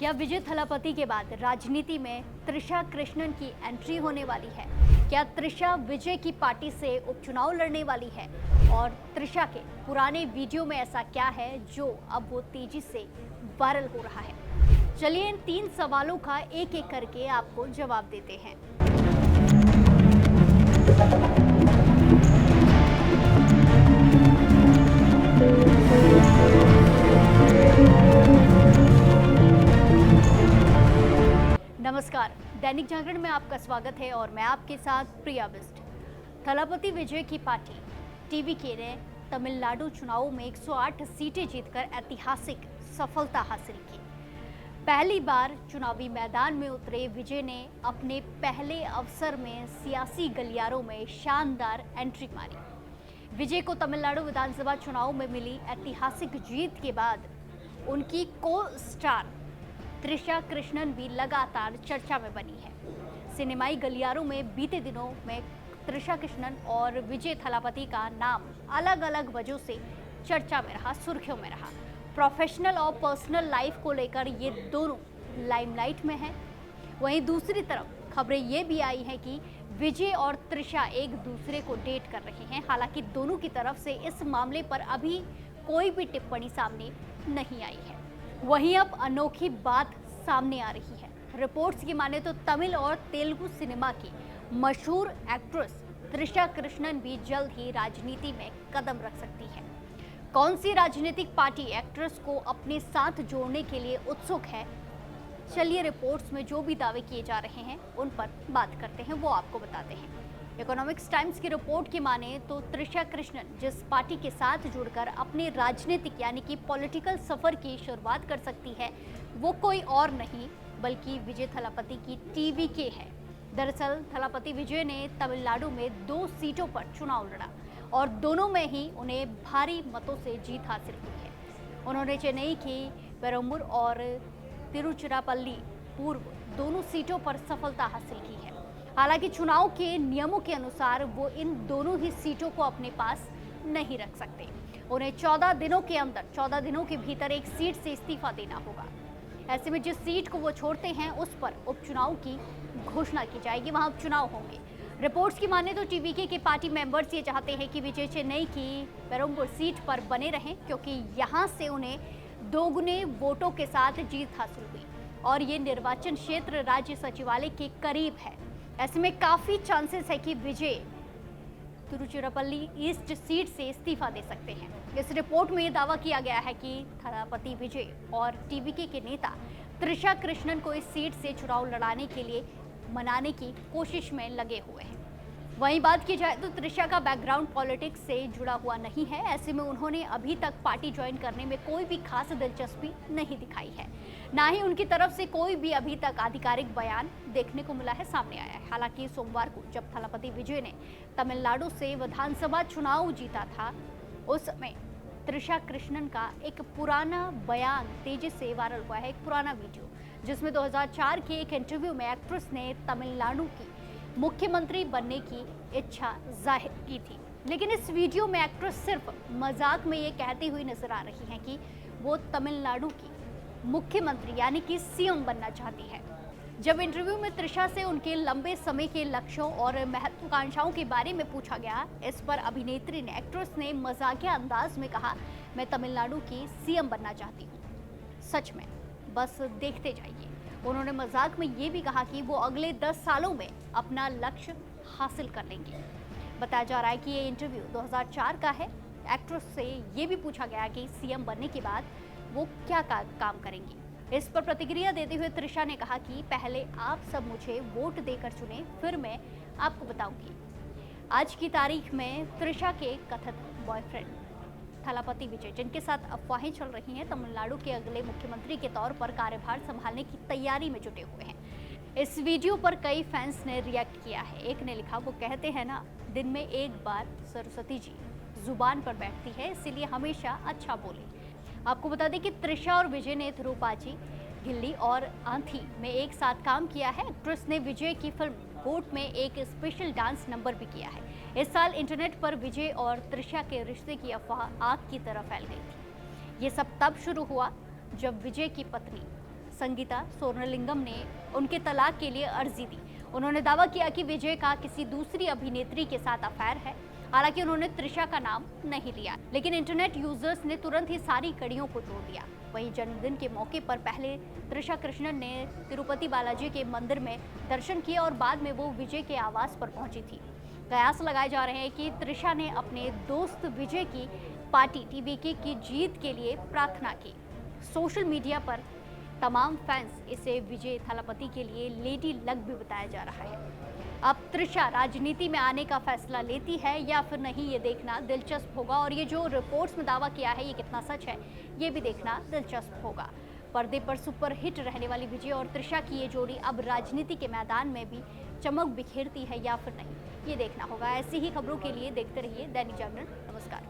क्या विजय थलापति के बाद राजनीति में त्रिशा कृष्णन की एंट्री होने वाली है? क्या त्रिशा विजय की पार्टी से उपचुनाव लड़ने वाली है? और त्रिशा के पुराने वीडियो में ऐसा क्या है जो अब वो तेजी से वायरल हो रहा है? चलिए इन 3 सवालों का एक एक करके आपको जवाब देते हैं। नमस्कार, दैनिक जागरण में आपका स्वागत है और मैं आपके साथ प्रिया बिस्ट। थलापति विजय की पार्टी टीवीके ने तमिलनाडु चुनावों में 108 सीटें जीतकर ऐतिहासिक सफलता हासिल की। पहली बार चुनावी मैदान में उतरे विजय ने अपने पहले अवसर में सियासी गलियारों में शानदार एंट्री मारी। विजय को तमिलनाडु विधानसभा चुनाव में मिली ऐतिहासिक जीत के बाद उनकी को स्टार त्रिशा कृष्णन भी लगातार चर्चा में बनी है। सिनेमाई गलियारों में बीते दिनों में त्रिशा कृष्णन और विजय थलापति का नाम अलग अलग वजहों से चर्चा में रहा, सुर्खियों में रहा। प्रोफेशनल और पर्सनल लाइफ को लेकर ये दोनों लाइमलाइट में हैं। वहीं दूसरी तरफ खबरें ये भी आई हैं कि विजय और त्रिशा एक दूसरे को डेट कर रहे हैं। हालांकि दोनों की तरफ से इस मामले पर अभी कोई भी टिप्पणी सामने नहीं आई है। वहीं अब अनोखी बात सामने आ रही है। रिपोर्ट्स की माने तो तमिल और तेलुगु सिनेमा की मशहूर एक्ट्रेस त्रिशा कृष्णन भी जल्द ही राजनीति में कदम रख सकती है। कौन सी राजनीतिक पार्टी एक्ट्रेस को अपने साथ जोड़ने के लिए उत्सुक है? चलिए रिपोर्ट्स में जो भी दावे किए जा रहे हैं उन पर बात करते हैं, वो आपको बताते हैं। इकोनॉमिक्स टाइम्स की रिपोर्ट की माने तो त्रिशा कृष्णन जिस पार्टी के साथ जुड़कर अपने राजनीतिक यानी कि पॉलिटिकल सफर की शुरुआत कर सकती है वो कोई और नहीं बल्कि विजय थलापति की टीवीके है। दरअसल थलापति विजय ने तमिलनाडु में 2 सीटों पर चुनाव लड़ा और दोनों में ही उन्हें भारी मतों से जीत हासिल हुई है। उन्होंने चेन्नई की पेरम्बूर और तिरुचिरापल्ली पूर्व दोनों सीटों पर सफलता हासिल की है। हालांकि चुनाव के नियमों के अनुसार वो इन दोनों ही सीटों को अपने पास नहीं रख सकते। उन्हें 14 दिनों के अंदर 14 दिनों के भीतर एक सीट से इस्तीफा देना होगा। ऐसे में जिस सीट को वो छोड़ते हैं उस पर उपचुनाव की घोषणा की जाएगी, वहां उपचुनाव होंगे। रिपोर्ट्स की माने तो टीवीके के पार्टी मेंबर्स ये चाहते हैं कि विजय चेन्नई की पेरम्बूर सीट पर बने रहें क्योंकि यहां से उन्हें दोगुने वोटों के साथ जीत हासिल हुई और ये निर्वाचन क्षेत्र राज्य सचिवालय के करीब है। ऐसे में काफी चांसेस है कि विजय तिरुचिरापल्ली ईस्ट सीट से इस्तीफा दे सकते हैं। इस रिपोर्ट में दावा किया गया है कि थलापति विजय और टीवीके के नेता त्रिशा कृष्णन को इस सीट से चुनाव लड़ाने के लिए मनाने की कोशिश में लगे हुए हैं। वहीं बात की जाए तो त्रिशा का बैकग्राउंड पॉलिटिक्स से जुड़ा हुआ नहीं है। ऐसे में उन्होंने अभी तक पार्टी ज्वाइन करने में कोई भी खास दिलचस्पी नहीं दिखाई है। ना ही उनकी तरफ से कोई भी अभी तक आधिकारिक बयान देखने को मिला है, सामने आया है। हालांकि सोमवार को जब थलापति विजय ने तमिलनाडु से विधानसभा चुनाव जीता था उस समय त्रिशा कृष्णन का एक पुराना बयान तेजी से वायरल हुआ है। एक पुराना वीडियो जिसमें 2004 के एक इंटरव्यू में एक्ट्रेस ने तमिलनाडु की मुख्यमंत्री बनने की इच्छा जाहिर की थी। लेकिन इस वीडियो में एक्ट्रेस सिर्फ मजाक में ये कहती हुई नजर आ रही हैं कि वो तमिलनाडु की मुख्यमंत्री यानी कि सीएम बनना चाहती है। जब इंटरव्यू में त्रिशा से उनके लंबे समय के लक्ष्यों और महत्वाकांक्षाओं के बारे में पूछा गया, इस पर अभिनेत्री ने एक्ट्रेस ने मजाकिया अंदाज में कहा, मैं तमिलनाडु की सीएम बनना चाहती हूँ। सच में बस देखते जाइए। उन्होंने मजाक में ये भी कहा कि वो अगले 10 सालों में अपना लक्ष्य हासिल कर लेंगे। बताया जा रहा है कि ये इंटरव्यू 2004 का है। एक्ट्रेस से ये भी पूछा गया कि सीएम बनने के बाद वो क्या काम करेंगी। इस पर प्रतिक्रिया देते हुए त्रिशा ने कहा कि पहले आप सब मुझे वोट देकर चुने, फिर मैं आपको बताऊंगी। आज की तारीख में त्रिशा के कथित बॉयफ्रेंड थलापति विजय, जिनके साथ अफवाहें चल रही हैं, तमिलनाडु के अगले मुख्यमंत्री के तौर पर कार्यभार संभालने की तैयारी में जुटे हुए हैं। इस वीडियो पर कई फैंस ने रिएक्ट किया है। एक ने लिखा, वो कहते हैं ना, दिन में एक बार सरस्वती जी जुबान पर बैठती है, इसीलिए हमेशा अच्छा बोले। आपको बता दें कि त्रिशा और विजय ने थिरुपाची, गिल्ली और आंधी में एक साथ काम किया है। एक्ट्रेस ने विजय की फिल्म गोट में एक स्पेशल डांस नंबर भी किया है। इस साल इंटरनेट पर विजय और त्रिशा के रिश्ते की अफवाह आग की तरह फैल गई थी। ये सब तब शुरू हुआ जब विजय की पत्नी संगीता स्वर्णलिंगम ने उनके तलाक के लिए अर्जी दी। उन्होंने दावा किया कि विजय का किसी दूसरी अभिनेत्री के साथ अफेयर है। हालांकि उन्होंने त्रिशा का नाम नहीं लिया, लेकिन इंटरनेट यूजर्स ने तुरंत ही सारी कड़ियों को तोड़ दिया। वहीं जन्मदिन के मौके पर पहले त्रिशा कृष्णन ने तिरुपति बालाजी के मंदिर में दर्शन किए और बाद में वो विजय के आवास पर पहुंची थी। कयास लगाए जा रहे हैं कि त्रिशा ने अपने दोस्त विजय की पार्टी टीवीके की जीत के लिए प्रार्थना की। सोशल मीडिया पर तमाम फैंस इसे विजय थालापति के लिए लेडी लक भी बताया जा रहा है। अब त्रिशा राजनीति में आने का फैसला लेती है या फिर नहीं, ये देखना दिलचस्प होगा। और ये जो रिपोर्ट्स में दावा किया है, ये कितना सच है, ये भी देखना दिलचस्प होगा। पर्दे पर सुपर हिट रहने वाली विजय और त्रिशा की ये जोड़ी अब राजनीति के मैदान में भी चमक बिखेरती है या फिर नहीं, ये देखना होगा। ऐसी ही खबरों के लिए देखते रहिए दैनिक जागरण। नमस्कार।